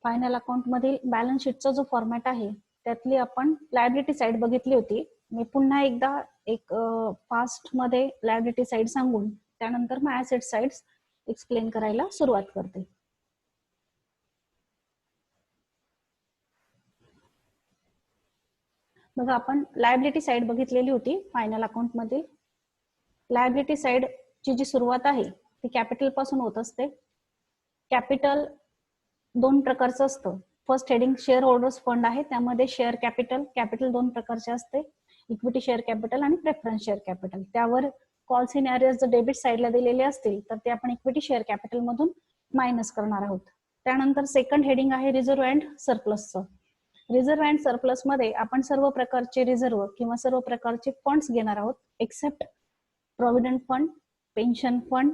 Final account मधील balance शीटचा जो format आहे त्यातली आपण लायबिलिटी साइड बघितली होती. मी पुन्हा एकदा एक फास्ट मध्ये लायबिलिटी साइड सांगून त्यानंतर मग ऍसेट साइड्स एक्सप्लेन करायला सुरुवात करते. बघा, आपण लायबिलिटी साइड बघितलेली होती फायनल अकाउंट मध्ये. लायबिलिटी साइड ची जी सुरुवात आहे ती कॅपिटल पासून होत असते. कॅपिटल दोन प्रकारचं असतं. First heading share holders fund आहे, त्यामध्ये शेअर कॅपिटल दोन प्रकारचे असते, इक्विटी शेअर कॅपिटल आणि प्रेफरन्स शेअर कॅपिटल. त्यावर कॉल सिनॅरिओज जर डेबिट साइडला दिलेले असतील तर ते आपण इक्विटी शेअर कॅपिटल मधून मायनस करणार आहोत. त्यानंतर सेकंड हेडिंग आहे रिझर्व्ह अँड सरप्लसचं. रिझर्व्ह अँड सरप्लस मध्ये आपण सर्व प्रकारचे रिझर्व्ह किंवा सर्व प्रकारचे फंड्स घेणार आहोत except provident fund, pension fund,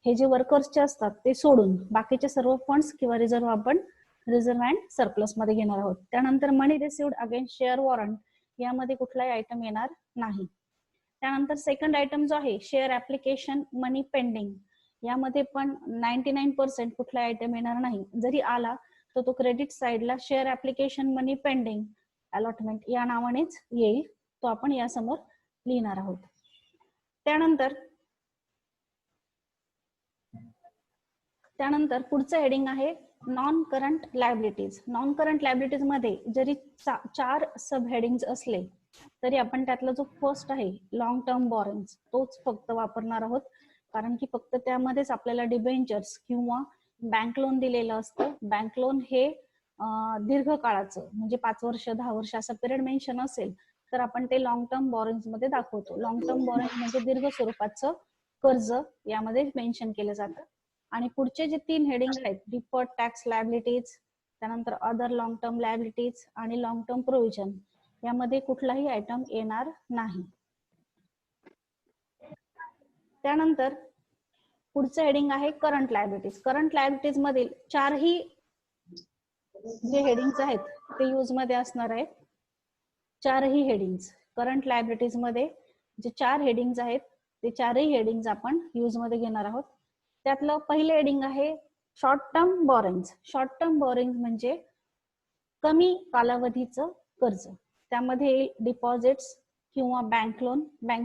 हे जे वर्कर्सचे असतात ते सोडून बाकीचे सर्व फंड्स किंवा रिझर्व्ह आपण रिझर्व्ह अँड सरप्लस मध्ये घेणार आहोत. त्यानंतर मनी रिसिव्ड अगेन्स्ट शेअर वॉरंट, यामध्ये कुठलाही आयटम येणार नाही. त्यानंतर सेकंड आयटम जो आहे शेअर ऍप्लिकेशन मनी पेंडिंग, यामध्ये पण 99% कुठला आयटम येणार नाही. जरी आला तर तो क्रेडिट साइडला शेअर ऍप्लिकेशन मनी पेंडिंग अलॉटमेंट या नावानेच येईल, तो आपण या समोर लिहिणार आहोत. त्यानंतर पुढचं हेडिंग आहे non current liabilities. Non current liabilities मध्ये जरी 4 सब हेडिंग्स असले तरी आपण त्यातला जो फर्स्ट आहे लॉंग टर्म बॉरोइंग्स तोच फक्त वापरणार आहोत, कारण की फक्त त्यामध्येच आपल्याला डिबेंचर्स किंवा बँक लोन दिलेलं असतं. बँक लोन हे दीर्घकाळाचं म्हणजे 5 वर्ष 10 वर्ष असं पिरियड मेन्शन असेल तर आपण ते लॉंग टर्म बॉरोइंग्स मध्ये दाखवतो. लॉंग टर्म बॉरोइंग म्हणजे दीर्घ स्वरूपाचं कर्ज यामध्ये मेन्शन केलं जातं. आणि पुढचे जे 3 हेडिंग आहेत डिफर्ड टॅक्स लायबिलिटीज, त्यानंतर अदर लॉंग टर्म लायबिलिटीज आणि लॉंग टर्म प्रोव्हिजन, यामध्ये कुठलाही आयटम येणार नाही. त्यानंतर पुढचं हेडिंग आहे करंट लायबिलिटीज. करंट लायबिलिटीज मधील 4ही जे हेडिंग्स आहेत ते यूज मध्ये असणार आहेत. 4ही हेडिंग्स करंट लायबिलिटीज मध्ये जे 4 हेडिंग्स आहेत ते 4ही हेडिंग्स आपण यूज मध्ये घेणार आहोत. त्यातलं पहिलं हेडिंग आहे short term borrowings. Short term borrowings म्हणजे कमी कालावधीचं कर्ज. त्यामध्ये डिपॉझिट्स किंवा बँक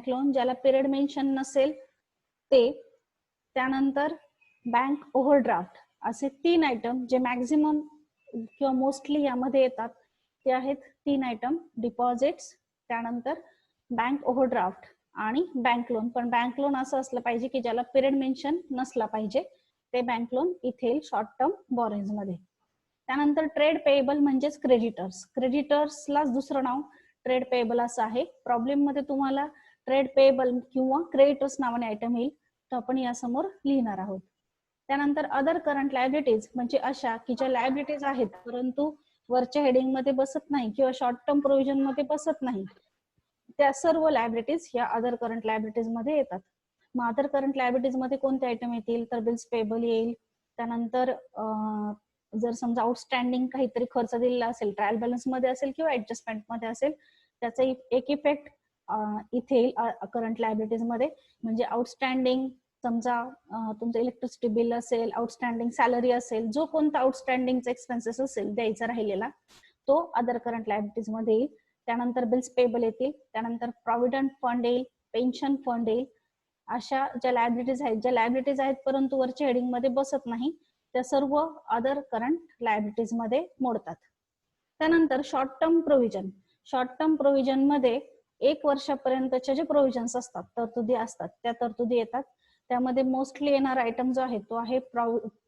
लोन ज्याला पिरियड मेन्शन नसेल ते, त्यानंतर बँक ओव्हरड्राफ्ट, असे 3 आयटम जे मॅक्झिमम किंवा मोस्टली यामध्ये येतात ते आहेत 3 आयटम. डिपॉझिट्स, त्यानंतर बँक ओव्हरड्राफ्ट आणि बँक लोन. पण बँक लोन असं असलं पाहिजे की ज्याला पिरियड मेन्शन नसला पाहिजे, ते बँक लोन इथे येईल शॉर्ट टर्म बॉरोइंग्स मध्ये. त्यानंतर ट्रेड पेएबल म्हणजेच क्रेडिटर्सलाच दुसरं नाव ट्रेड पेएबल असं आहे. प्रॉब्लेम मध्ये तुम्हाला ट्रेड पेएबल किंवा क्रेडिटर्स नावाने आयटम येईल, तर आपण यासमोर लिहिणार आहोत. त्यानंतर अदर करंट लायबिलिटीज म्हणजे अशा की ज्या लायबिलिटीज आहेत परंतु वरच्या हेडिंग मध्ये बसत नाही किंवा शॉर्ट टर्म प्रोव्हिजन मध्ये बसत नाही, त्या सर्व लायबिलिटीज या अदर करंट लायबिलिटीज मध्ये येतात. मग अदर करंट लायबिलिटीज मध्ये कोणते आयटम येतील तर बिल्स पेएबल येईल. त्यानंतर जर समजा आउटस्टँडिंग काहीतरी खर्च दिलेला असेल, ट्रायल बॅलन्स मध्ये असेल किंवा ऍडजस्टमेंट मध्ये असेल, त्याचा एक इफेक्ट इथे येईल करंट लायबिलिटीज मध्ये. म्हणजे आउटस्टँडिंग समजा तुमचं इलेक्ट्रिसिटी बिल असेल, आउटस्टँडिंग सॅलरी असेल, जो कोणता आउटस्टँडिंगचा एक्सपेन्सेस असेल द्यायचा राहिलेला, तो अदर करंट लायबिलिटीज मध्ये येईल. त्यानंतर बिल्स पेएबल येतील. त्यानंतर प्रॉव्हिडंट फंड येईल, पेन्शन फंड येईल. अशा ज्या लायबिलिटीज आहेत परंतु वरच्या हेडिंग मध्ये बसत नाही, त्या सर्व अदर करंट लायबिलिटीज मध्ये मोडतात. त्यानंतर शॉर्ट टर्म प्रोव्हिजन मध्ये 1 वर्षापर्यंतच्या जे प्रोव्हिजन्स असतात, तरतुदी असतात, त्या तरतुदी येतात. त्यामध्ये मोस्टली येणारा आयटम जो आहे तो आहे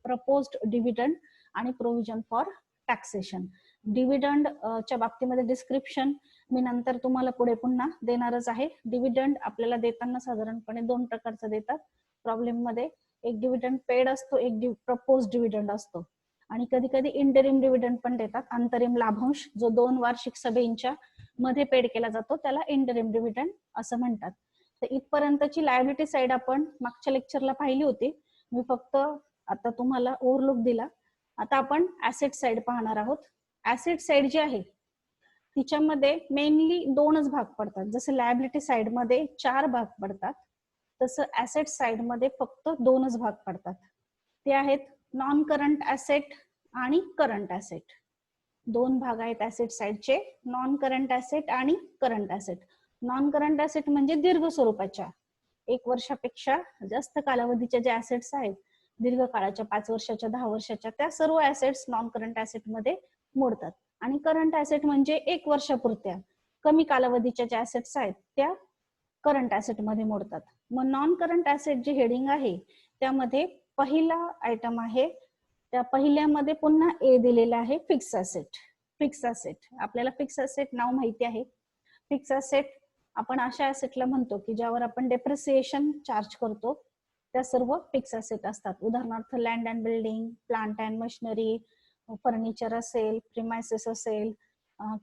प्रपोज्ड डिव्हिडंड आणि प्रोव्हिजन फॉर टॅक्सेशन. डिव्हिडंड च्या बाबतीमध्ये डिस्क्रिप्शन मी नंतर तुम्हाला पुढे पुन्हा देणारच आहे. डिव्हिडंड आपल्याला देताना साधारणपणे 2 प्रकारचा देतात प्रॉब्लेम मध्ये. एक डिव्हिडंड पेड असतो, एक प्रपोज डिव्हिडंड असतो, आणि कधी कधी इंटरिम डिव्हिडंड पण देतात. अंतरिम लाभांश जो 2 वार्षिक सभेच्या मध्ये पेड केला जातो त्याला इंटरिम डिव्हिडंड असं म्हणतात. तर इथपर्यंतची लायबिलिटी साइड आपण मागच्या लेक्चरला पाहिली होती. मी फक्त आता तुम्हाला ओव्हरलुक दिला. आता आपण ऍसेट साइड पाहणार आहोत. ऍसेट साइड जी आहे तिच्यामध्ये मेनली 2च भाग पडतात. जसं लायबिलिटी साइड मध्ये 4 भाग पडतात, तसं ऍसेट साइड मध्ये फक्त 2च भाग पडतात. ते आहेत नॉन करंट ऍसेट आणि करंट ऍसेट. दोन भाग आहेत ऍसेट साइडचे, नॉन करंट ऍसेट आणि current asset. Non current asset म्हणजे दीर्घ स्वरूपाच्या, 1 वर्षापेक्षा जास्त कालावधीच्या ज्या ऍसेट्स आहेत, दीर्घ काळाच्या 5 वर्षाच्या 10 वर्षाच्या, त्या सर्व ऍसेट्स नॉन करंट ऍसेट मध्ये मोडतात. आणि करंट ऍसेट म्हणजे 1 वर्षापुरत्या कमी कालावधीच्या ज्या ऍसेट्स आहेत त्या करंट ऍसेट मध्ये मोडतात. मग नॉन करंट ऍसेट जे हेडिंग आहे त्यामध्ये पहिला आयटम आहे, त्या पहिल्यामध्ये पुन्हा ए दिलेला आहे, फिक्स ऍसेट. फिक्स ऍसेट, आपल्याला फिक्स ऍसेट नाव माहिती आहे. फिक्स ऍसेट आपण अशा ऍसेटला म्हणतो की ज्यावर आपण डेप्रिसिएशन चार्ज करतो, त्या सर्व फिक्स ऍसेट असतात. उदाहरणार्थ land and building, plant and machinery, furniture असेल, प्रिमायसेस असेल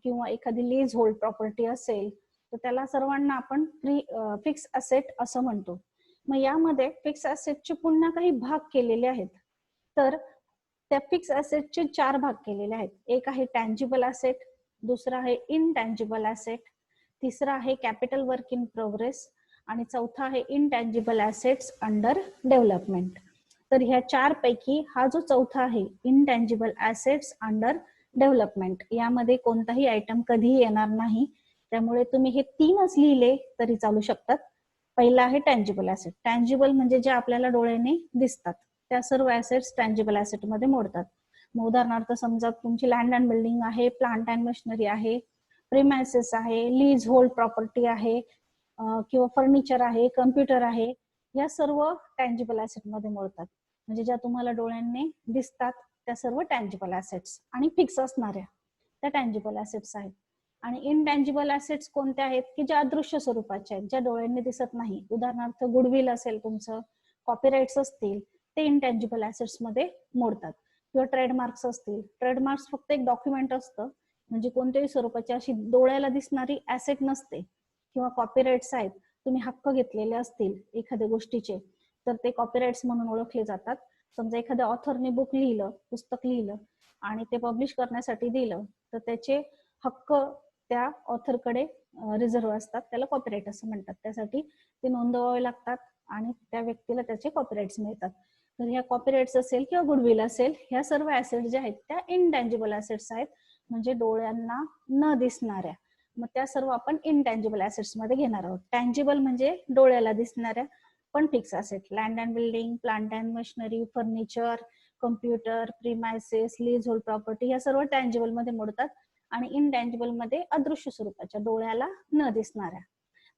किंवा एखादी लीज होल्ड प्रॉपर्टी असेल, तर त्याला सर्वांना आपण फिक्स ऍसेट असं म्हणतो. मग यामध्ये फिक्स ऍसेटचे पुन्हा काही भाग केलेले आहेत. तर त्या फिक्स ऍसेटचे 4 भाग केलेले आहेत. एक आहे टँजिबल ऍसेट, दुसरा आहे इनटँजिबल ऍसेट, तिसरा आहे कॅपिटल वर्क इन प्रोग्रेस आणि चौथा आहे इनटँजिबल ऍसेट्स अंडर डेव्हलपमेंट. तर ह्या 4 पैकी हा जो चौथा आहे, इनटँजिबल ऍसेट्स अंडर डेव्हलपमेंट, यामध्ये कोणताही आयटम कधीही येणार नाही. त्यामुळे तुम्ही हे 3च लिहिले तरी चालू शकतात. पहिला आहे टँजिबल ऍसेट. टँजिबल म्हणजे जे आपल्याला डोळ्याने दिसतात, त्या सर्व ऍसेट्स टँजिबल ऍसेट मध्ये मोडतात. मग उदाहरणार्थ समजा तुमची लँड अँड बिल्डिंग आहे, प्लांट अँड मशिनरी आहे, प्रिमायसेस आहे, लीज होल्ड प्रॉपर्टी आहे किंवा फर्निचर आहे, कम्प्युटर आहे, या सर्व टँजिबल ऍसेट मध्ये मोडतात. म्हणजे ज्या तुम्हाला डोळ्यांनी दिसतात त्या सर्व टँजिबल ऍसेट्स आणि फिक्स असणाऱ्या त्या टँजिबल ऍसेट्स आहेत. आणि इनटँजिबल ऍसेट्स कोणत्या आहेत की ज्या अदृश्य स्वरूपाच्या आहेत, ज्या डोळ्यांनी दिसत नाही. उदाहरणार्थ गुडविल असेल तुमचं, कॉपीराइट्स असतील, ते इनटँजिबल ऍसेट्स मध्ये मोडतात. किंवा ट्रेडमार्क्स असतील, ट्रेडमार्क्स फक्त एक डॉक्युमेंट असतं, म्हणजे कोणत्याही स्वरूपाची अशी डोळ्याला दिसणारी ऍसेट नसते. किंवा कॉपीराइट्स आहेत, तुम्ही हक्क घेतलेले असतील एखाद्या गोष्टीचे, तर ते कॉपीराइट्स म्हणून ओळखले जातात. समजा एखाद्या ऑथरने बुक लिहिलं, पुस्तक लिहिलं आणि ते पब्लिश करण्यासाठी दिलं, तर त्याचे हक्क त्या ऑथरकडे रिझर्व असतात, त्याला कॉपीराइट असं म्हणतात. त्यासाठी ते नोंदवावे लागतात आणि त्या व्यक्तीला त्याचे कॉपीराइट्स मिळतात. तर ह्या कॉपीराइट्स असेल किंवा गुडविल असेल, ह्या सर्व ऍसेट ज्या आहेत त्या इनटँजिबल ऍसेट्स आहेत, म्हणजे डोळ्यांना न दिसणाऱ्या. मग त्या सर्व आपण इनटँजिबल ऍसेट्स मध्ये घेणार आहोत. टँजिबल म्हणजे डोळ्याला दिसणाऱ्या पण fix asset, land and building, plant and machinery, furniture, computer, premises, lease hold property, या सर्व टँजिबल मध्ये मोडतात. आणि इनटँजिबल मध्ये अदृश्य स्वरूपाच्या, डोळ्याला न दिसणाऱ्या.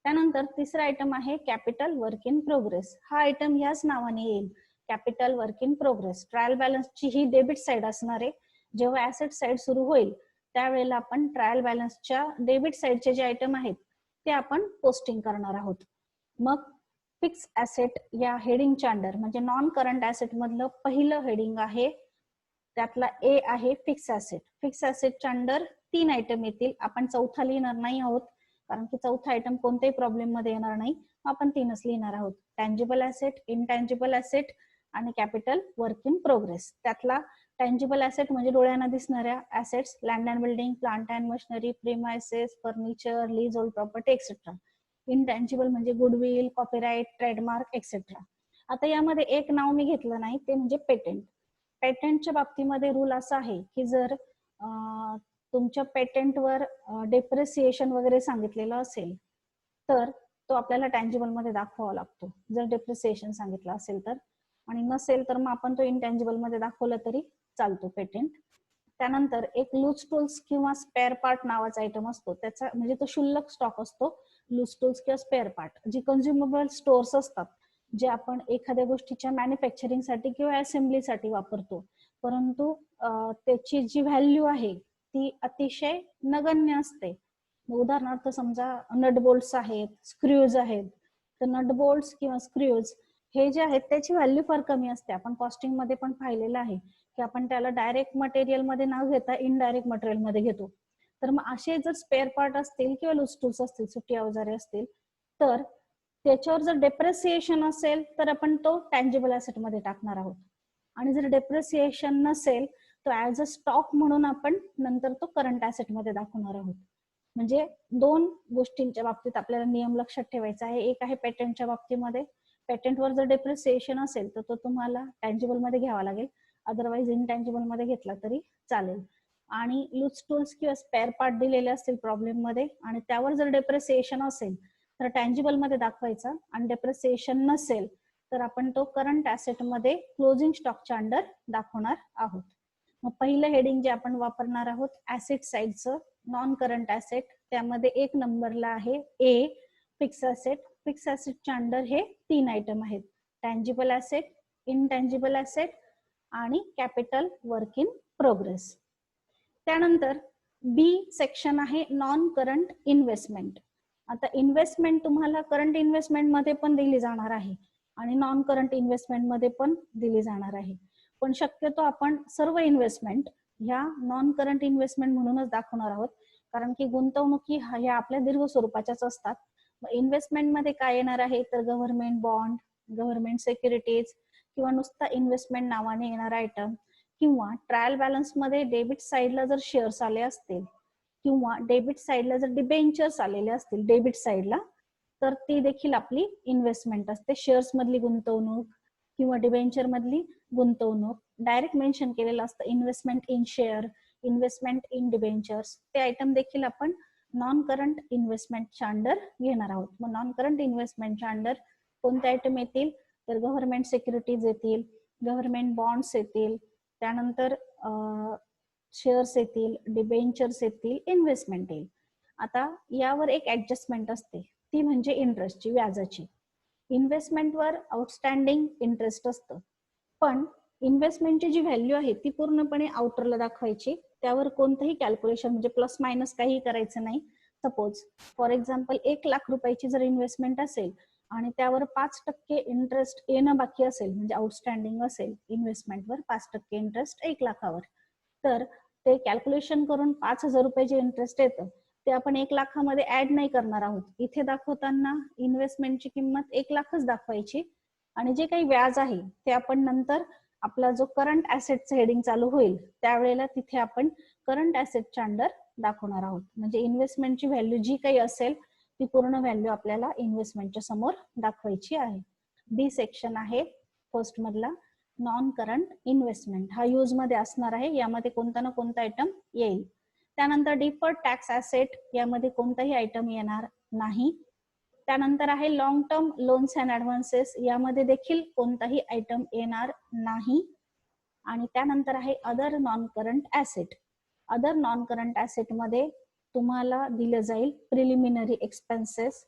त्यानंतर तिसरा आयटम आहे कॅपिटल वर्क इन प्रोग्रेस. हा आयटम ह्याच नावाने येईल, capital work in progress. Trial बॅलन्सची ही डेबिट साइड असणार आहे. जेव्हा ऍसेट साइड सुरू होईल त्यावेळेला आपण ट्रायल बॅलन्सच्या डेबिट साइडचे जे आयटम आहेत ते आपण पोस्टिंग करणार आहोत. मग फिक्स ऍसेट या हेडिंगच्या अंडर, म्हणजे नॉन करंट ऍसेट मधलं पहिलं हेडिंग आहे, त्यातला ए आहे फिक्स ऍसेट. फिक्स ऍसेटच्या अंडर 3 आयटम येतील. आपण चौथा लिहिणार नाही आहोत, कारण की चौथा आयटम कोणत्याही प्रॉब्लेम मध्ये येणार नाही. आपण 3च लिहिणार आहोत, टँजिबल ऍसेट, इनटँजिबल ऍसेट आणि कॅपिटल वर्क इन प्रोग्रेस. त्यातला टँजिबल ऍसेट म्हणजे डोळ्यांना दिसणाऱ्या assets, land and building, plant and machinery, premises, furniture, lease hold property etcetera. Intangible म्हणजे गुडविल, कॉपीराइट, ट्रेडमार्क एक्सेट्रा. आता यामध्ये एक नाव मी घेतलं नाही, ते म्हणजे पेटेंट. पेटेंटच्या बाबतीमध्ये रूल असा आहे की जर तुमच्या पेटेंटवर डेप्रिसिएशन वगैरे सांगितलेलं असेल तर तो आपल्याला टँजिबल मध्ये दाखवावा लागतो, जर डेप्रिसिएशन सांगितलं असेल तर. आणि नसेल तर मग आपण तो इनटँजिबल मध्ये दाखवलं तरी चालतो पेटेंट. त्यानंतर एक लूज टूल्स किंवा स्पेअर पार्ट नावाचा आयटम असतो, त्याचा म्हणजे तो क्षुल्लक स्टॉक असतो, लूज टूल्स किंवा स्पेअर पार्ट. जी कन्झ्युमेबल स्टोअर्स असतात, जे आपण एखाद्या गोष्टीच्या मॅन्युफॅक्चरिंग साठी किंवा असेंब्लीसाठी वापरतो, परंतु त्याची जी व्हॅल्यू आहे ती अतिशय नगण्य असते. उदाहरणार्थ समजा नट बोल्ट्स आहेत, स्क्रूज आहेत, तर नट बोल्ट्स किंवा स्क्रूज हे जे आहेत त्याची व्हॅल्यू फार कमी असते. आपण कॉस्टिंग मध्ये पण पाहिलेलं आहे की आपण त्याला डायरेक्ट मटेरियल मध्ये न घेता इनडायरेक्ट मटेरियल मध्ये घेतो. तर मग असे जर स्पेअर पार्ट असतील किंवा लूज टूल्स असतील, सुटी अवजारे असतील, तर त्याच्यावर जर डेप्रिसिएशन असेल तर आपण तो टँजिबल ऍसेट मध्ये टाकणार आहोत. आणि जर डेप्रिसिएशन नसेल तर ऍज अ स्टॉक म्हणून आपण नंतर तो करंट ऍसेट मध्ये दाखवणार आहोत. म्हणजे 2 गोष्टींच्या बाबतीत आपल्याला नियम लक्षात ठेवायचा आहे. एक आहे पेटेंटच्या बाबतीमध्ये, पेटेंटवर जर डेप्रिसिएशन असेल तर तो तुम्हाला टँजिबल मध्ये घ्यावा लागेल. अदरवाईज इंटँजिबल मध्ये घेतला तरी चालेल. आणि लूज टूल्स किंवा स्पेअर पार्ट दिलेले असतील प्रॉब्लेम मध्ये आणि त्यावर जर डेप्रिसिएशन असेल तर टँजिबल मध्ये दाखवायचा, आणि डेप्रिसिएशन नसेल तर आपण तो करंट ऍसेट मध्ये क्लोजिंग स्टॉकच्या अंडर दाखवणार आहोत. मग पहिलं हेडिंग जे आपण वापरणार आहोत ऍसेट साइडचं, नॉन करंट ऍसेट, त्यामध्ये 1 नंबरला आहे ए फिक्स ऍसेट. फिक्स ऍसेटच्या अंडर हे 3 आयटम आहेत, टँजिबल ऍसेट, इनटँजिबल ऍसेट आणि कॅपिटल वर्क इन प्रोग्रेस. त्यानंतर बी सेक्शन आहे नॉन करंट इन्व्हेस्टमेंट. आता इन्व्हेस्टमेंट तुम्हाला करंट इन्व्हेस्टमेंट मध्ये पण दिली जाणार आहे आणि नॉन करंट इन्व्हेस्टमेंट मध्ये पण दिली जाणार आहे, पण शक्यतो आपण सर्व इन्व्हेस्टमेंट ह्या नॉन करंट इन्व्हेस्टमेंट म्हणूनच दाखवणार आहोत, कारण की गुंतवणुकी ह्या आपल्या दीर्घ स्वरूपाच्याच असतात. इन्व्हेस्टमेंट मध्ये काय येणार आहे तर गव्हर्नमेंट बॉन्ड, गव्हर्नमेंट सिक्युरिटीज किंवा नुसता इन्व्हेस्टमेंट नावाने येणारा आयटम, किंवा ट्रायल बॅलन्स मध्ये डेबिट साईडला जर शेअर्स आले असतील किंवा डेबिट साईडला जर डिबेंचर्स आलेले असतील डेबिट साईडला, तर ती देखील आपली इन्व्हेस्टमेंट असते. शेअर्स मधली गुंतवणूक किंवा डिबेंचर मधली गुंतवणूक, डायरेक्ट मेन्शन केलेलं असतं investment in share, investment in debentures, ते आयटम देखील आपण नॉन करंट इन्व्हेस्टमेंटच्या अंडर घेणार आहोत. मग नॉन करंट इन्व्हेस्टमेंटच्या अंडर कोणते आयटम येतील तर गव्हर्नमेंट सिक्युरिटीज येतील, गव्हर्नमेंट बॉन्ड्स येतील, त्यानंतर शेअर्स येतील, डिबेंचर्स येतील, इन्व्हेस्टमेंट येईल. आता यावर एक ऍडजस्टमेंट असते, ती म्हणजे इंटरेस्टची, व्याजाची. इन्व्हेस्टमेंटवर आउटस्टँडिंग इंटरेस्ट असतं, पण इन्व्हेस्टमेंटची जी व्हॅल्यू आहे ती पूर्णपणे आउटरला दाखवायची, त्यावर कोणतंही कॅल्क्युलेशन म्हणजे प्लस मायनस काही करायचं नाही. सपोज फॉर एक्झाम्पल 1 लाख रुपयाची जर इन्व्हेस्टमेंट असेल आणि त्यावर 5% इंटरेस्ट येणं बाकी असेल, म्हणजे आउटस्टँडिंग असेल इन्व्हेस्टमेंटवर 5% इंटरेस्ट 1 लाखावर, तर ते कॅल्क्युलेशन करून 5,000 रुपये जे इंटरेस्ट येतं ते आपण 1 लाखामध्ये ऍड नाही करणार आहोत. इथे दाखवताना इन्व्हेस्टमेंटची किंमत 1 लाखच दाखवायची, आणि जे काही व्याज आहे ते आपण नंतर आपला जो करंट ऍसेटचं हेडिंग चालू होईल त्यावेळेला तिथे आपण करंट ऍसेटच्या अंडर दाखवणार आहोत. म्हणजे इन्व्हेस्टमेंटची व्हॅल्यू जी काही असेल ती पूर्ण व्हॅल्यू आपल्याला इन्व्हेस्टमेंटच्या समोर दाखवायची आहे. बी सेक्शन आहे फर्स्ट मधला नॉन करंट इन्व्हेस्टमेंट, हा यूज मध्ये असणार आहे, यामध्ये कोणता ना कोणता आयटम येईल. त्यानंतर डिफर्ड टॅक्स ऍसेट, यामध्ये कोणताही आयटम येणार नाही. त्यानंतर आहे long term loans and advances, यामध्ये देखील कोणताही आयटम येणार नाही. आणि त्यानंतर आहे other non current asset. Other non current asset मध्ये तुम्हाला दिलं जाईल preliminary expenses,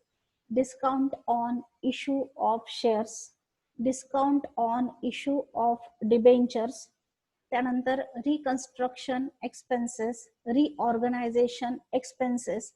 discount on issue of shares, discount on issue of debentures, त्यानंतर रिकन्स्ट्रक्शन एक्सपेन्सेस, रिऑर्गनायझेशन एक्सपेन्सेस.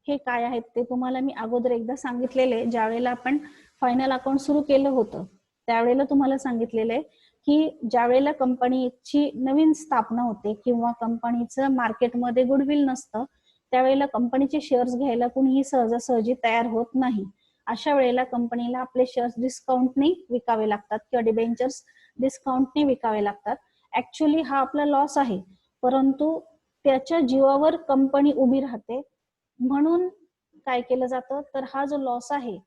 हे काय आहेत ते तुम्हाला मी अगोदर एकदा सांगितलेले, ज्यावेळेला आपण फायनल अकाउंट सुरू केलं होतं त्यावेळेला तुम्हाला सांगितलेलं आहे की ज्यावेळेला कंपनीची नवीन स्थापना होते किंवा कंपनीचं मार्केटमध्ये गुडविल नसतं, त्यावेळेला कंपनीचे शेअर्स घ्यायला कुणीही सहजासहजी तयार होत नाही. अशा वेळेला कंपनीला आपले शेअर्स डिस्काउंटने विकावे लागतात किंवा डिबेंचर्स डिस्काउंटने विकावे लागतात. ऍक्च्युअली हा आपला लॉस आहे, परंतु त्याच्या जीवावर कंपनी उभी राहते, म्हणून काय केलं जातं तर हा जो लॉस आहे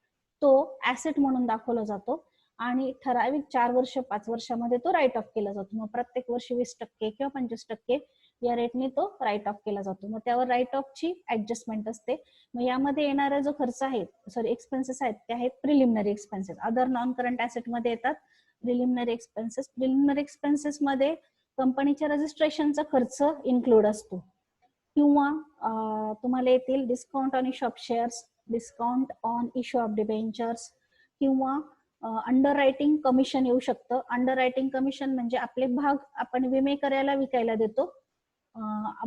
तो ऍसेट म्हणून दाखवला जातो आणि ठराविक 4 वर्ष 5 वर्षामध्ये तो राईट ऑफ केला जातो. मग प्रत्येक वर्षी 20% किंवा 25% या रेटने तो राईट ऑफ केला जातो. मग त्यावर राईट ऑफची ऍडजस्टमेंट असते. मग यामध्ये येणारा जो खर्च आहे, सॉरी एक्सपेन्सेस आहेत, ते आहेत preliminary expenses. Other non current asset मध्ये येतात प्रिलिमिनरी एक्सपेन्सेस. प्रिलिमिनरी एक्सपेन्सेस मध्ये कंपनीच्या रजिस्ट्रेशनचा खर्च इन्क्लूड असतो, किंवा तुम्हाला येतील discount on issue of shares, discount on issue of debentures, किंवा अंडर रायटिंग कमिशन येऊ शकतं. अंडर रायटिंग कमिशन म्हणजे आपले भाग आपण विमे करायला विकायला देतो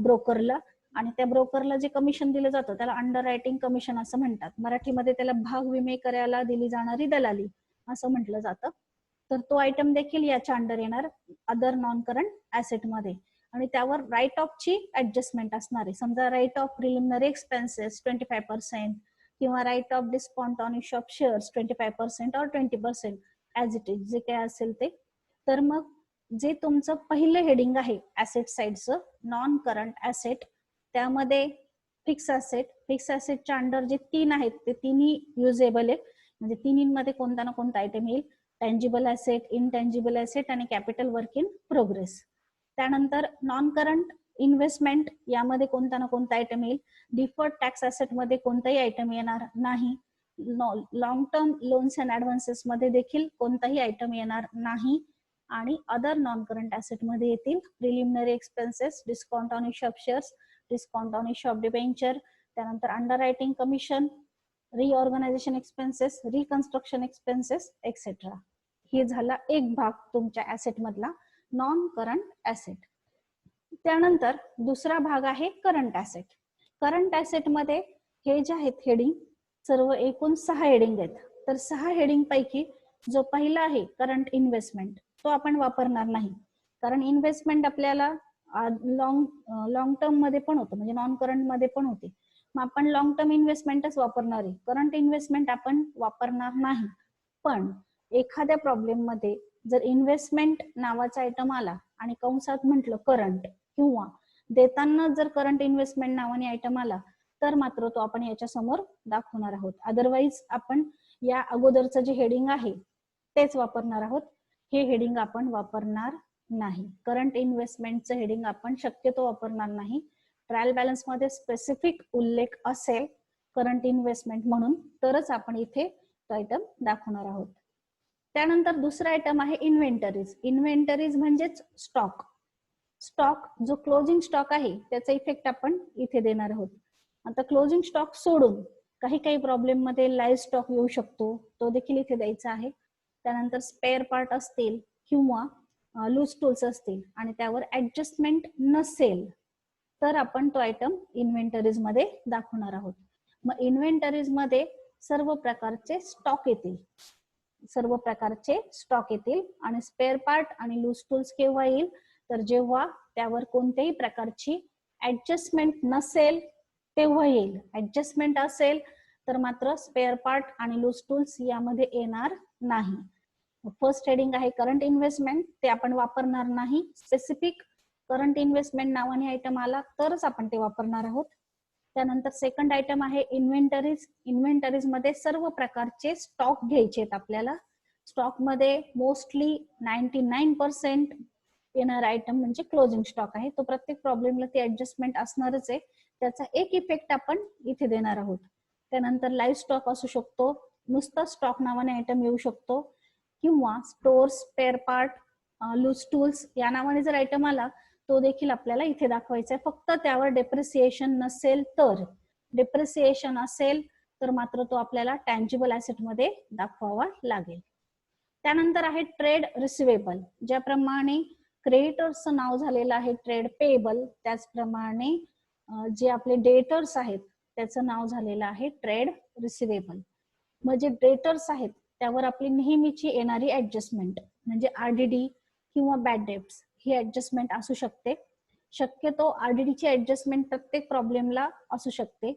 ब्रोकरला, आणि त्या ब्रोकरला जे कमिशन दिलं जातं त्याला अंडर रायटिंग कमिशन असं म्हणतात. मराठीमध्ये त्याला भाग विमे करायला दिली जाणारी दलाली असं म्हटलं जातं. तर तो आयटम देखील याच्या अंडर येणार अदर नॉन करंट ऍसेट मध्ये, आणि त्यावर राईट ऑफची ऍडजस्टमेंट असणार आहे. समजा राईट ऑफ प्रिलिमिनरी एक्सपेन्सेस 25% किंवा write off discount on issue of shares 25% और 20% ऍज इट इज, जे काय असेल ते. तर मग जे तुमचं पहिलं हेडिंग आहे ऍसेट साइडचं नॉन करंट ऍसेट, त्यामध्ये फिक्स ऍसेट, फिक्स ऍसेटच्या अंडर जे 3 आहेत ते तिन्ही युजेबल आहेत, म्हणजे तिन्हीमध्ये कोणता ना कोणता आयटम येईल. टँजिबल ऍसेट, इनटँजिबल ऍसेट आणि कॅपिटल वर्क इन प्रोग्रेस. त्यानंतर नॉन करंट इन्व्हेस्टमेंट यामध्ये कोणता ना कोणता आयटम येईल. डिफर्ड टॅक्स ऍसेट मध्ये कोणताही आयटम येणार नाही. Long term loans and advances मध्ये देखील कोणताही आयटम येणार नाही. आणि अदर नॉन करंट ऍसेट मध्ये येतील preliminary expenses, discount on issue of shares, discount on issue of debenture, त्यानंतर underwriting commission, reorganisation expenses, reconstruction expenses etcetera. हे झाला एक भाग तुमच्या ऍसेट मधला नॉन करंट ऍसेट. त्यानंतर दुसरा भाग आहे करंट ऍसेट. करंट ऍसेट मध्ये हे जे आहेत हेडिंग, सर्व एकूण 6 हेडिंग आहेत. तर 6 हेडिंग पैकी जो पहिला आहे करंट इन्व्हेस्टमेंट, तो आपण वापरणार नाही. कारण इन्व्हेस्टमेंट आपल्याला लॉंग टर्म मध्ये पण होतं, म्हणजे नॉन करंट मध्ये पण होते. मग आपण लॉंग टर्म इन्व्हेस्टमेंटच वापरणार आहे, करंट इन्व्हेस्टमेंट आपण वापरणार नाही. पण एखाद्या प्रॉब्लेम मध्ये जर इन्व्हेस्टमेंट नावाचा आयटम आला आणि कंसात म्हटलं करंट, किंवा देताना जर करंट इन्व्हेस्टमेंट नावाने आयटम आला, तर मात्र तो आपण याच्या समोर दाखवणार आहोत. अदरवाईज आपण या अगोदरचं जे हेडिंग आहे तेच वापरणार आहोत. हे हेडिंग आपण वापरणार नाही. करंट इन्व्हेस्टमेंटचं हेडिंग आपण शक्यतो वापरणार नाही. ट्रायल बॅलन्स मध्ये स्पेसिफिक उल्लेख असेल करंट इन्व्हेस्टमेंट म्हणून, तरच आपण इथे तो आयटम दाखवणार आहोत. त्यानंतर दुसरा आयटम आहे इन्व्हेंटरीज. इन्व्हेंटरीज म्हणजेच स्टॉक. स्टॉक जो क्लोजिंग स्टॉक आहे त्याचा इफेक्ट आपण इथे देणार आहोत. आता क्लोजिंग स्टॉक सोडून काही प्रॉब्लेम मध्ये लाईव्ह स्टॉक येऊ शकतो, तो देखील इथे द्यायचा आहे. त्यानंतर स्पेअर पार्ट असतील किंवा लूज टूल्स असतील आणि त्यावर ऍडजस्टमेंट नसेल, तर आपण तो आयटम इन्व्हेंटरीज मध्ये दाखवणार आहोत. मग इन्व्हेंटरीज मध्ये सर्व प्रकारचे स्टॉक येतील, सर्व प्रकारचे स्टॉक येतील. आणि स्पेअर पार्ट आणि लूज टूल्स केव्हा येईल, तर जेव्हा त्यावर कोणत्याही प्रकारची ऍडजस्टमेंट नसेल तेव्हा येईल. ऍडजस्टमेंट असेल तर मात्र स्पेअर पार्ट आणि लूज टूल्स यामध्ये येणार नाही. फर्स्ट हेडिंग आहे करंट इन्व्हेस्टमेंट, ते आपण वापरणार नाही. स्पेसिफिक करंट इन्व्हेस्टमेंट नावाने आयटम आला तरच आपण ते वापरणार आहोत. त्यानंतर सेकंड आयटम आहे इन्व्हेंटरीज. इन्व्हेंटरीज मध्ये सर्व प्रकारचे स्टॉक घ्यायचे आहेत आपल्याला. स्टॉक मध्ये मोस्टली 99% येणारा आयटम म्हणजे क्लोजिंग स्टॉक आहे. तो प्रत्येक प्रॉब्लेमला ती ऍडजस्टमेंट असणारच आहे, त्याचा एक इफेक्ट आपण इथे देणार आहोत. त्यानंतर लाईव्ह स्टॉक असू शकतो, नुसता स्टॉक नावाने आयटम येऊ शकतो, किंवा stores, spare part, loose tools या नावाने जर आयटम आला तो देखील आपल्याला इथे दाखवायचा आहे. फक्त त्यावर डेप्रिसिएशन नसेल तर. डेप्रिसिएशन असेल तर मात्र तो आपल्याला टँजिबल ऍसेट मध्ये दाखवावा लागेल. त्यानंतर आहे ट्रेड रिसिवेबल. ज्याप्रमाणे क्रेडिटर्सचं नाव झालेलं आहे ट्रेड पेएबल, त्याचप्रमाणे जे आपले डेटर्स आहेत त्याचं नाव झालेलं आहे ट्रेड रिसिवेबल. म्हणजे डेटर्स आहेत त्यावर आपली नेहमीची येणारी ऍडजस्टमेंट म्हणजे आरडीडी किंवा बॅड डेब्ट्स ही ऍडजस्टमेंट असू शकते. शक्यतो आरडीडीची ऍडजस्टमेंट प्रत्येक प्रॉब्लेमला असू शकते.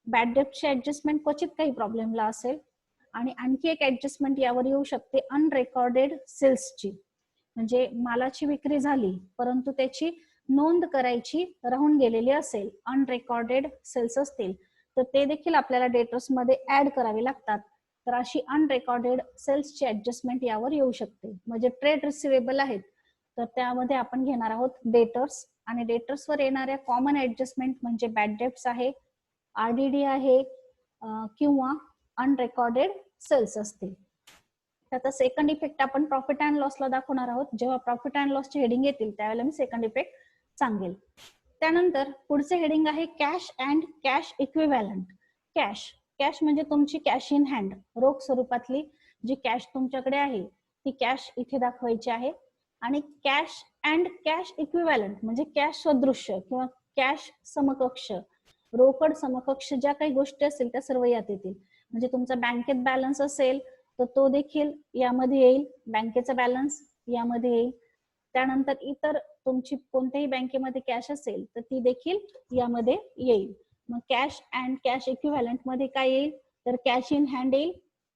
बॅड डेब्टची ऍडजस्टमेंट क्वचित काही प्रॉब्लेमला असेल. आणि आणखी एक ऍडजस्टमेंट यावर येऊ शकते अनरेकॉर्डेड सेल्सची. म्हणजे मालाची विक्री झाली परंतु त्याची नोंद करायची राहून गेलेली असेल, अनरेकॉर्डेड सेल्स असतील, तर ते देखील आपल्याला डेटर्स मध्ये ऍड करावे लागतात. तर अशी अनरेकॉर्डेड सेल्सची ऍडजस्टमेंट यावर येऊ शकते. म्हणजे ट्रेड रिसिवेबल आहेत तर त्यामध्ये आपण घेणार आहोत डेटर्स. आणि डेटर्सवर येणाऱ्या कॉमन ऍडजस्टमेंट म्हणजे बॅड डेब्ट्स आहे, आरडीडी आहे, किंवा अनरेकॉर्डेड सेल्स असतील. त्याचा सेकंड इफेक्ट आपण प्रॉफिट अँड लॉसला दाखवणार आहोत. जेव्हा प्रॉफिट अँड लॉसचे हेडिंग येतील त्यावेळेला मी सेकंड इफेक्ट सांगेल. त्यानंतर पुढचे हेडिंग आहे cash and cash equivalent. Cash म्हणजे तुमची कॅश इन हँड, रोख स्वरूपातली जी कॅश तुमच्याकडे आहे ती कॅश इथे दाखवायची आहे. आणि कॅश अँड कॅश इक्विव्हॅलंट म्हणजे कॅश सदृश्य किंवा कॅश समकक्ष, रोकड समकक्ष ज्या काही गोष्टी असतील त्या सर्व यात येतील. म्हणजे तुमचा बँकेत बॅलन्स असेल तर तो देखील यामध्ये येईल, बँकेचा बॅलन्स यामध्ये येईल. त्यानंतर इतर तुमची कोणत्याही बँकेमध्ये कॅश असेल तर ती देखील यामध्ये येईल. मग कॅश अँड कॅश इक्विव्हॅलंट मध्ये काय येईल तर कॅश इन हँड येईल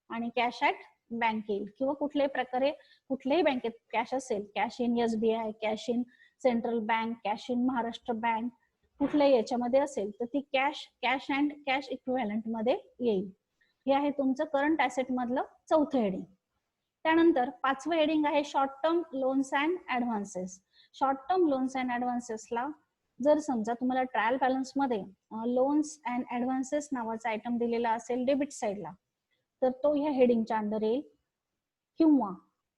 आणि कॅश ऍट बँक येईल. किंवा कुठल्याही प्रकारे कुठल्याही बँकेत कॅश असेल, cash in SBI, cash in central bank, cash in Maharashtra bank, कुठल्याही याच्यामध्ये असेल तर ती कॅश अँड कॅश इक्विव्हॅलंट मध्ये येईल. हे आहे तुमचं करंट ऍसेट मधलं चौथं हेडिंग. त्यानंतर पाचवं हेडिंग आहे short term loans and advances. Short term loans and ऍडव्हान्सेसला जर समजा तुम्हाला ट्रायल बॅलन्स मध्ये लोन्स अँड ऍडव्हान्सेस नावाचा आयटम दिलेला असेल डेबिट साइडला, तर तो ह्या हेडिंगच्या अंडर येईल. किंवा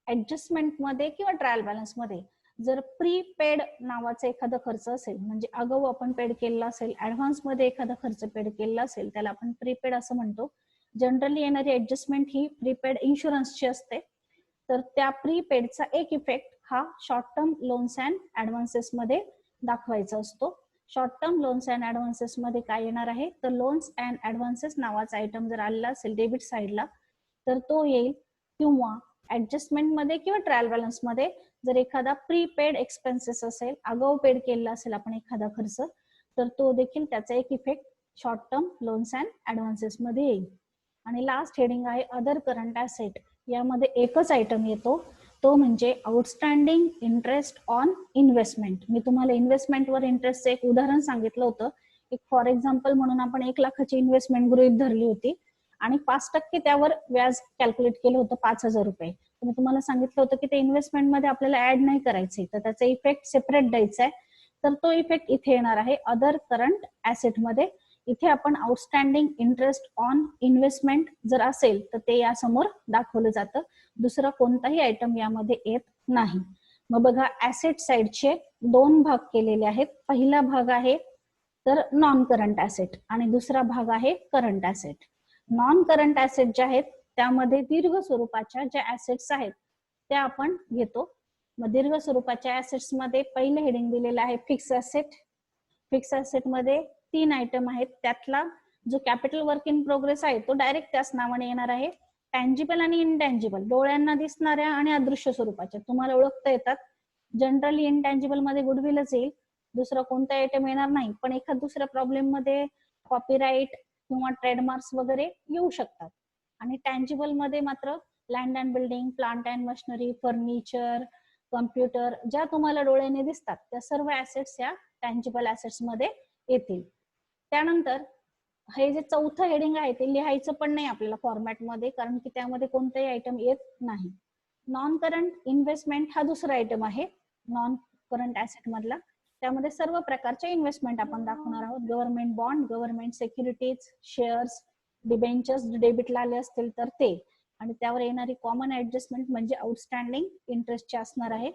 ऍडजस्टमेंट मध्ये किंवा ट्रायल बॅलन्स मध्ये जर प्रीपेड नावाचा एखादा खर्च असेल, म्हणजे अगाऊ आपण पेड केलेला असेल, ऍडव्हान्स मध्ये एखादा खर्च पेड केलेला असेल, त्याला आपण प्रीपेड असं म्हणतो. जनरली येणारी ऍडजस्टमेंट ही प्रीपेड इन्शुरन्सची असते. तर त्या प्रीपेडचा एक इफेक्ट हा short term loans and advances मध्ये दाखवायचा असतो. Short term loans and advances मध्ये काय येणार आहे, तर लोन्स अँड ऍडव्हान्सेस नावाचा आयटम जर आलेला असेल डेबिट साइडला, तर तो येईल. किंवा ऍडजस्टमेंट मध्ये किंवा ट्रायल बॅलन्स मध्ये जर एखादा प्रीपेड एक्सपेन्सेस असेल, आगाऊ पेड केलेला असेल आपण एखादा खर्च, तर तो देखील त्याचा एक effect short term loans and advances मध्ये येईल. आणि लास्ट हेडिंग आहे अदर करंट ऍसेट. यामध्ये एकच आयटम येतो, तो म्हणजे आउटस्टँडिंग इंटरेस्ट ऑन इन्व्हेस्टमेंट. मी तुम्हाला इन्व्हेस्टमेंटवर इंटरेस्टचं एक उदाहरण सांगितलं होतं. एक फॉर एक्झाम्पल म्हणून आपण 1 लाखाची इन्व्हेस्टमेंट गृहीत धरली होती आणि 5% त्यावर व्याज कॅल्क्युलेट केलं होतं 5,000 रुपये. मी तुम्हाला सांगितलं होतं की ते इन्व्हेस्टमेंट मध्ये आपल्याला ऍड नाही करायचंय, तर त्याचा इफेक्ट सेपरेट द्यायचा आहे. तर तो इफेक्ट इथे येणार आहे अदर करंट ऍसेट मध्ये. इथे आपण आउटस्टँडिंग इंटरेस्ट ऑन इन्व्हेस्टमेंट जर असेल तर ते यासमोर दाखवलं जातं. दुसरा कोणताही आयटम यामध्ये येत नाही. मग बघा, ऍसेट साइडचे 2 भाग केलेले आहेत. पहिला भाग आहे तर नॉन करंट ऍसेट आणि दुसरा भाग आहे current asset. Non current asset जे आहेत त्यामध्ये दीर्घ स्वरूपाच्या ज्या ऍसेट्स आहेत त्या आपण घेतो. मग दीर्घ स्वरूपाच्या ऍसेट्स मध्ये पहिलं हेडिंग दिलेलं आहे फिक्स ऍसेट. फिक्स ऍसेट मध्ये 3 आयटम आहेत. त्यातला जो कॅपिटल वर्क इन प्रोग्रेस आहे तो डायरेक्ट त्याच नावाने येणार आहे. टँजिबल आणि इनटँजिबल, डोळ्यांना दिसणाऱ्या आणि अदृश्य स्वरूपाच्या तुम्हाला ओळखता येतात. जनरली इनटँजिबल मध्ये गुडविलच येईल, दुसरा कोणता आयटम येणार नाही. पण एखाद दुसऱ्या प्रॉब्लेम मध्ये कॉपीराईट किंवा ट्रेडमार्क्स वगैरे येऊ शकतात. आणि टँजिबल मध्ये मात्र land and building, plant and machinery, furniture, computer, ज्या तुम्हाला डोळ्याने दिसतात त्या सर्व ऍसेट्स या टँजिबल ऍसेट्स मध्ये येतील. त्यानंतर हे जे चौथं हेडिंग आहे ते लिहायचं पण नाही आपल्याला फॉर्मॅटमध्ये, कारण की त्यामध्ये कोणताही आयटम येत नाही. नॉन करंट इन्व्हेस्टमेंट हा दुसरा आयटम आहे नॉन करंट ऍसेट मधला. त्यामध्ये सर्व प्रकारचे इन्व्हेस्टमेंट आपण दाखवणार आहोत. Government bond, government securities, shares, debentures डेबिटला आले असतील तर ते, आणि त्यावर येणारी कॉमन ऍडजस्टमेंट म्हणजे आउटस्टँडिंग इंटरेस्टची असणार आहे.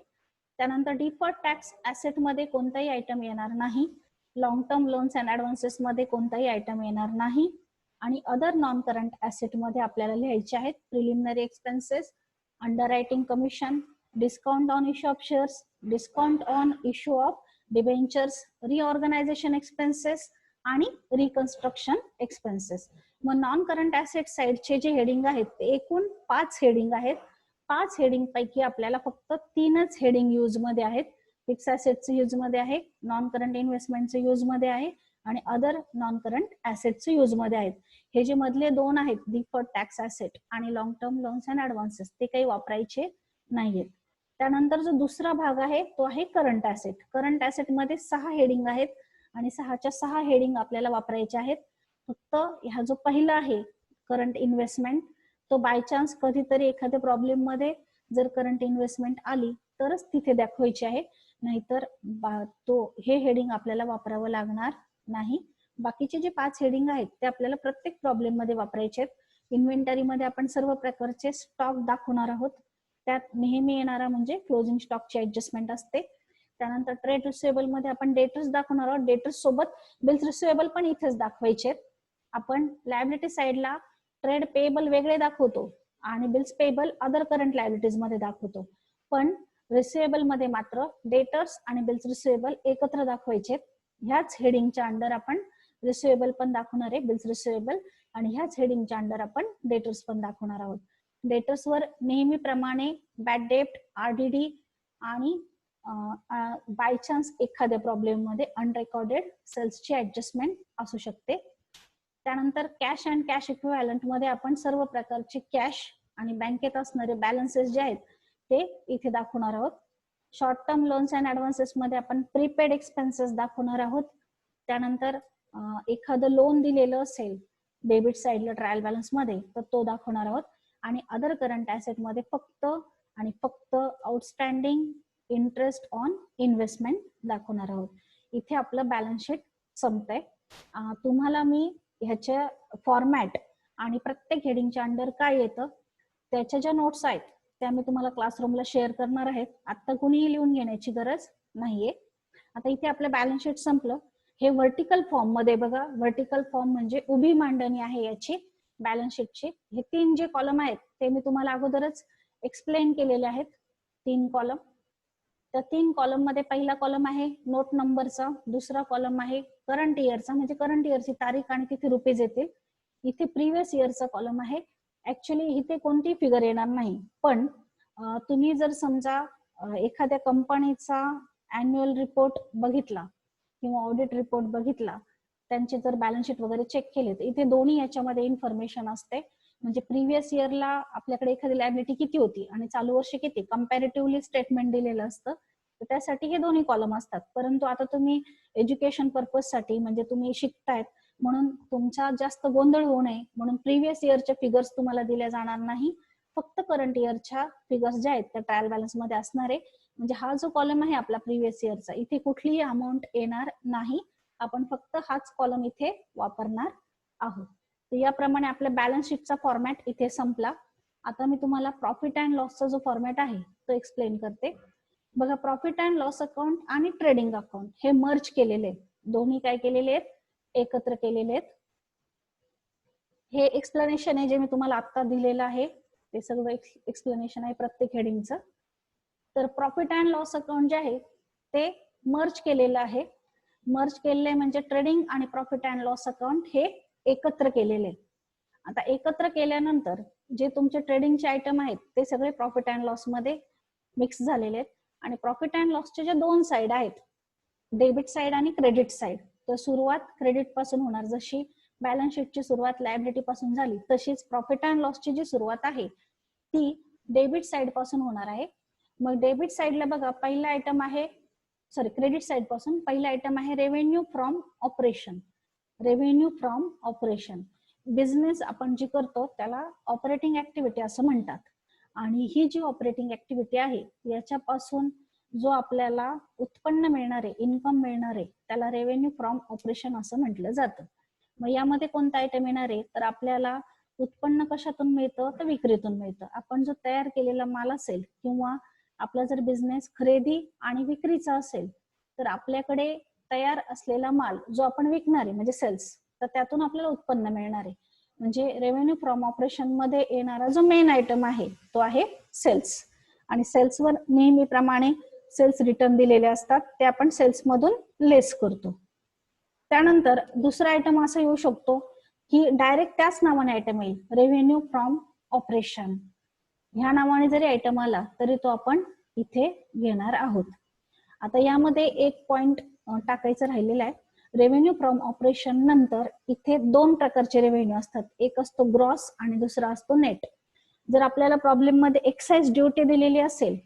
त्यानंतर डिफर्ड टॅक्स ऍसेट मध्ये कोणताही आयटम येणार नाही. Long term loans and advances मध्ये कोणताही आयटम येणार नाही. आणि अदर नॉन करंट ऍसेट मध्ये आपल्याला लिहायचे आहेत preliminary expenses, underwriting commission, discount on issue of shares, discount on issue of debentures, reorganisation expenses आणि रिकन्स्ट्रक्शन एक्सपेन्सेस. मग नॉन करंट ऍसेट साइडचे जे हेडिंग आहेत ते एकूण 5 हेडिंग आहेत. 5 हेडिंग पैकी आपल्याला फक्त 3च हेडिंग यूज मध्ये आहेत. फिक्स ऍसेटचे यूज मध्ये आहे, नॉन करंट इन्व्हेस्टमेंटचे यूज मध्ये आहे आणि अदर नॉन करंट ऍसेटचे यूज मध्ये आहेत. हे जे मधले 2 आहेत डिफर्ड टॅक्स ऍसेट आणि long term loans and advances ते काही वापरायचे नाहीयेत. त्यानंतर जो दुसरा भाग आहे तो आहे करंट ऍसेट. करंट ऍसेट मध्ये 6 हेडिंग आहेत आणि 6च्या 6 हेडिंग आपल्याला वापरायचे आहेत. फक्त ह्या जो पहिला आहे करंट इन्व्हेस्टमेंट, तो बाय चान्स कधीतरी एखाद्या प्रॉब्लेम मध्ये जर करंट इन्व्हेस्टमेंट आली तरच तिथे दाखवायची आहे, नाहीतर तो हे हेडिंग आपल्याला वापरावं लागणार नाही. बाकीचे जे 5 हेडिंग आहेत ते आपल्याला प्रत्येक प्रॉब्लेम मध्ये वापरायचे आहेत. इन्व्हेंटरी मध्ये आपण सर्व प्रकारचे स्टॉक दाखवणार आहोत. त्यात नेहमी येणारा म्हणजे क्लोजिंग स्टॉकची ऍडजस्टमेंट असते. त्यानंतर ट्रेड रिसिवेबल मध्ये आपण डेटर्स दाखवणार आहोत. डेटर्स सोबत बिल्स रिसिवेबल पण इथेच दाखवायचे. आपण लायबिलिटी साइडला ट्रेड पेएबल वेगळे दाखवतो आणि bills payable other current liabilities मध्ये दाखवतो. पण रिसिवेबल मध्ये मात्र डेटर्स आणि बिल्स रिसिवेबल एकत्र दाखवायचे. ह्याच हेडिंगच्या अंडर आपण रिसिवेबल पण दाखवणार आहे, बिल्स रिसिवेबल, आणि ह्याच हेडिंगच्या अंडर आपण डेटर्स पण दाखवणार आहोत. डेटर्स वर नेहमीप्रमाणे बॅड डेप्ट, आरडीडी आणि बाय चान्स एखाद्या प्रॉब्लेम मध्ये अनरेकॉर्डेड सेल्सची ऍडजस्टमेंट असू शकते. त्यानंतर कॅश अँड कॅश इक्विव्हॅलंट मध्ये आपण सर्व प्रकारचे कॅश आणि बँकेत असणारे बॅलन्सेस जे आहेत ते इथे दाखवणार आहोत. Short term loans and advances मध्ये आपण प्रीपेड एक्सपेन्सेस दाखवणार आहोत. त्यानंतर एखादं लोन दिलेलं असेल डेबिट साइडला ट्रायल बॅलन्स मध्ये तर तो दाखवणार आहोत. आणि अदर करंट ऍसेट मध्ये फक्त आणि फक्त आउटस्टँडिंग इंटरेस्ट ऑन इन्व्हेस्टमेंट दाखवणार आहोत. इथे आपलं बॅलन्स शीट संपतंय. तुम्हाला मी ह्याच्या फॉर्मॅट आणि प्रत्येक हेडिंगच्या अंडर काय येतं त्याच्या ज्या नोट्स आहेत त्या मी तुम्हाला क्लासरूमला शेअर करणार आहेत. आता कुणीही लिहून घेण्याची गरज नाहीये. आता इथे आपलं बॅलन्स शीट संपलं. हे व्हर्टिकल फॉर्म मध्ये बघा, व्हर्टिकल फॉर्म म्हणजे उभी मांडणी आहे याची बॅलन्स शीटची. हे 3 जे कॉलम आहेत ते मी तुम्हाला अगोदरच एक्सप्लेन केलेले आहेत. 3 कॉलम. त्या 3 कॉलम मध्ये पहिला कॉलम आहे नोट नंबरचा, दुसरा कॉलम आहे करंट इयरचा म्हणजे करंट इयरची तारीख आणि तिथे रुपीज येतील. इथे प्रिव्हियस इयरचा कॉलम आहे. ऍक्च्युली इथे कोणती फिगर येणार नाही, पण तुम्ही जर समजा एखाद्या कंपनीचा अॅन्युअल रिपोर्ट बघितला किंवा ऑडिट रिपोर्ट बघितला, त्यांचे जर बॅलन्स शीट वगैरे चेक केले तर इथे दोन्ही याच्यामध्ये इन्फॉर्मेशन असते. म्हणजे प्रिव्हियस इयरला आपल्याकडे एखादी लायबिलिटी किती होती आणि चालू वर्षी किती, कम्पॅरेटिव्हली स्टेटमेंट दिलेलं असतं. तर त्यासाठी हे दोन्ही कॉलम असतात. परंतु आता तुम्ही एज्युकेशन पर्पजसाठी म्हणजे तुम्ही शिकतायत म्हणून तुमचा जास्त गोंधळ होऊ नये म्हणून प्रिव्हियस इयरच्या फिगर्स तुम्हाला दिल्या जाणार नाही. फक्त करंट इयरच्या फिगर्स ज्या आहेत त्या ट्रायल बॅलन्स मध्ये असणार आहे. म्हणजे हा जो कॉलम आहे आपला प्रिव्हियस इयरचा, इथे कुठलीही अमाऊंट येणार नाही. आपण फक्त हाच कॉलम इथे वापरणार आहोत. तर याप्रमाणे आपल्या बॅलन्स शीटचा फॉर्मॅट इथे संपला. आता मी तुम्हाला प्रॉफिट अँड लॉसचा जो फॉर्मॅट आहे तो एक्सप्लेन करते. बघा, प्रॉफिट अँड लॉस अकाउंट आणि ट्रेडिंग अकाउंट हे मर्ज केलेले आहेत. दोन्ही काय केलेले आहेत, एकत्र केलेले आहेत. हे एक्सप्लेनेशन आहे जे मी तुम्हाला आता दिलेलं आहे, ते सगळं एक्सप्लेनेशन आहे प्रत्येक हेडिंगचं. तर प्रॉफिट अँड लॉस अकाउंट जे आहे ते मर्ज केलेलं आहे. मर्ज केलेले म्हणजे ट्रेडिंग आणि प्रॉफिट अँड लॉस अकाउंट हे एकत्र केलेले. आता एकत्र केल्यानंतर जे तुमचे ट्रेडिंगचे आयटम आहेत ते सगळे प्रॉफिट अँड लॉस मध्ये मिक्स झालेले आहेत. आणि प्रॉफिट अँड लॉसचे जे 2 साइड आहेत, डेबिट साइड आणि क्रेडिट साइड, तर सुरुवात क्रेडिट पासून होणार. जशी बॅलन्स शीटची सुरुवात लायबिलिटी पासून झाली तशीच प्रॉफिट अँड लॉसची जी सुरुवात आहे ती डेबिट साइड पासून होणार आहे. मग डेबिट साइडला बघा, पहिला आयटम आहे, सॉरी क्रेडिट साइड पासून पहिला आयटम आहे revenue from operation. Revenue from operation business आपण जी करतो त्याला ऑपरेटिंग ऍक्टिव्हिटी असं म्हणतात. आणि ही जी ऑपरेटिंग ऍक्टिव्हिटी आहे याच्यापासून जो आपल्याला उत्पन्न मिळणार आहे, इन्कम मिळणार आहे, त्याला रेव्हेन्यू फ्रॉम ऑपरेशन असं म्हटलं जातं. मग यामध्ये कोणता आयटम येणार आहे, तर आपल्याला उत्पन्न कशातून मिळतं, तर विक्रीतून मिळतं. आपण जो तयार केलेला माल असेल किंवा आपला जर बिझनेस खरेदी आणि विक्रीचा असेल तर आपल्याकडे तयार असलेला माल जो आपण विकणार आहे म्हणजे सेल्स, तर त्यातून आपल्याला उत्पन्न मिळणार आहे. म्हणजे रेव्हेन्यू फ्रॉम ऑपरेशन मध्ये येणारा जो मेन आयटम आहे तो आहे सेल्स. आणि सेल्सवर नेहमीप्रमाणे सेल्स रिटर्न दिलेले असतात, ते आपण सेल्स मधून लेस करतो. त्यानंतर दुसरा आयटम असा येऊ शकतो की डायरेक्ट त्याच नावाने आयटम येईल, रेव्हेन्यू फ्रॉम ऑपरेशन. ह्या नावाने जरी आयटम आला तरी तो आपण इथे घेणार आहोत. आता यामध्ये एक पॉइंट टाकायचं राहिलेला आहे. रेव्हेन्यू फ्रॉम ऑपरेशन नंतर इथे 2 प्रकारचे रेव्हेन्यू असतात, एक असतो ग्रॉस आणि दुसरा असतो नेट. जर आपल्याला प्रॉब्लेम मध्ये एक्साइज ड्युटी दिलेली असेल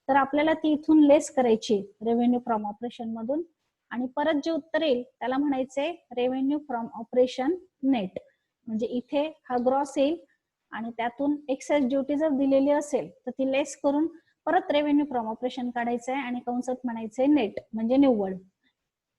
तर आपल्याला ती इथून लेस करायची रेव्हेन्यू फ्रॉम ऑपरेशन मधून आणि परत जे उत्तर येईल त्याला म्हणायचे रेव्हेन्यू फ्रॉम ऑपरेशन नेट. म्हणजे इथे हा ग्रॉस येईल आणि त्यातून एक्साइज ड्युटी जर दिलेली असेल तर ती लेस करून परत रेव्हेन्यू फ्रॉम ऑपरेशन काढायचं आहे आणि कंसात म्हणायचंय नेट म्हणजे निव्वळ.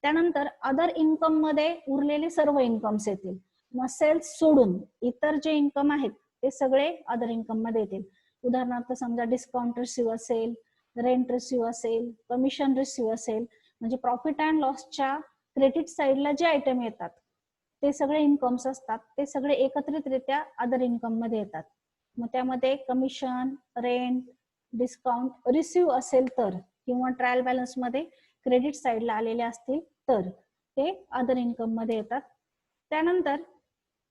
त्यानंतर अदर इन्कम मध्ये उरलेले सर्व इन्कम्स येतील. मग सेल्स सोडून इतर जे इन्कम आहेत ते सगळे अदर इन्कम मध्ये येतील. उदाहरणार्थ समजा डिस्काउंट रिसिव्ह असेल, रेंट रिसिव्ह असेल, कमिशन रिसिव्ह असेल, म्हणजे प्रॉफिट अँड लॉसच्या क्रेडिट साइडला जे आयटम येतात ते सगळे इन्कम्स असतात, ते सगळे एकत्रितरित्या अदर इन्कम मध्ये येतात. मग त्यामध्ये कमिशन, रेंट, डिस्काउंट रिसिव्ह असेल तर किंवा ट्रायल बॅलन्स मध्ये क्रेडिट साइडला आलेले असतील तर ते अदर इन्कम मध्ये येतात. त्यानंतर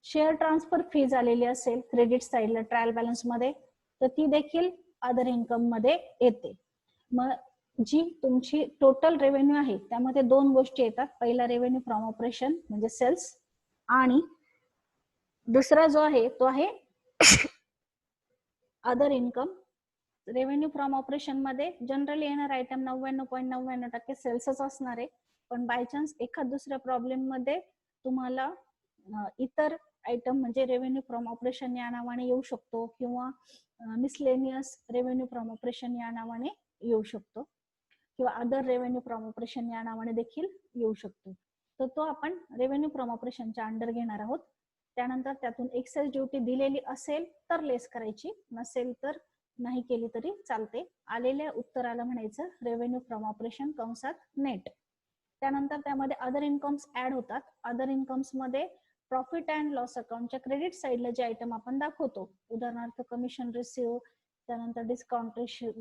शेअर ट्रान्सफर फीज आलेली असेल क्रेडिट साइडला ट्रायल बॅलन्स मध्ये तर ती देखील अदर इन्कम मध्ये येते. मग जी तुमची टोटल रेव्हेन्यू आहे त्यामध्ये 2 गोष्टी येतात. पहिला रेव्हेन्यू फ्रॉम ऑपरेशन म्हणजे सेल्स आणि दुसरा जो आहे तो आहे other income. Revenue from operation मध्ये जनरली येणार आयटम 99.99% सेल्सच असणार आहे, पण बाय चान्स एखाद दुसऱ्या प्रॉब्लेम मध्ये तुम्हाला इतर आयटम म्हणजे रेव्हेन्यू फ्रॉम ऑपरेशन या नावाने येऊ शकतो किंवा मिसलेनियस रेव्हेन्यू फ्रॉम ऑपरेशन या नावाने येऊ शकतो किंवा अदर रेव्हेन्यू फ्रॉम ऑपरेशन या नावाने देखील येऊ शकतो. तर तो आपण रेव्हेन्यू फ्रॉम ऑपरेशनच्या अंडर घेणार आहोत. त्यानंतर त्यातून एक्सेस ड्युटी दिलेली असेल तर लेस करायची, नसेल तर नाही केली तरी चालते. आलेल्या उत्तराला म्हणायचं रेव्हेन्यू फ्रॉम ऑपरेशन कंसात नेट. त्यानंतर त्यामध्ये अदर इन्कम्स ऍड होतात. अदर इन्कम्स मध्ये प्रॉफिट अँड लॉस अकाउंटच्या क्रेडिट साईडला जे आयटम आपण दाखवतो, उदाहरणार्थ कमिशन रिसिव्ह, त्यानंतर डिस्काउंट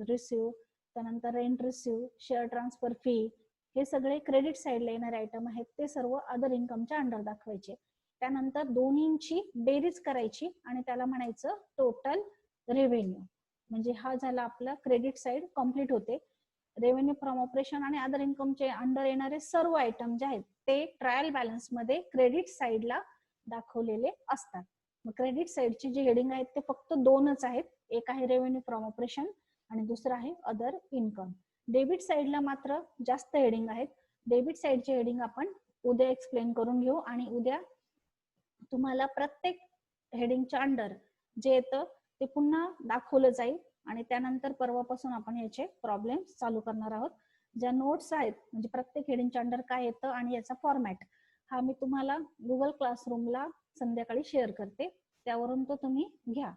रिसिव्ह, त्यानंतर rent receive, share transfer fee, हे सगळे क्रेडिट साईडला येणारे आयटम आहेत. ते सर्व अदर इन्कमच्या अंडर दाखवायचे. त्यानंतर दोन्हींची बेरीज करायची आणि त्याला म्हणायचं टोटल रेव्हेन्यू. म्हणजे हा झाला आपला क्रेडिट साईड कम्प्लीट होते. रेव्हेन्यू फ्रॉम ऑपरेशन आणि अदर इन्कमचे अंडर येणारे सर्व आयटम जे आहेत ते ट्रायल बॅलन्स मध्ये क्रेडिट साईडला दाखवलेले असतात. मग क्रेडिट साईडची जी हेडिंग आहेत ते फक्त दोनच आहेत. एक आहे रेव्हेन्यू फ्रॉम ऑपरेशन आणि दुसरं आहे अदर इन्कम. डेबिट साईडला मात्र जास्त हेडिंग आहेत. डेबिट साईडची हेडिंग आपण उद्या एक्सप्लेन करून घेऊ आणि उद्या तुम्हाला प्रत्येक हेडिंगच्या अंडर जे येतं ते पुन्हा दाखवलं जाईल आणि त्यानंतर परवापासून आपण याचे प्रॉब्लेम चालू करणार आहोत. ज्या नोट्स आहेत म्हणजे प्रत्येक हेडिंगच्या अंडर काय येतं आणि याचा फॉर्मॅट हा मी तुम्हाला गुगल क्लासरूमला संध्याकाळी शेअर करते, त्यावरून तो तुम्ही घ्या.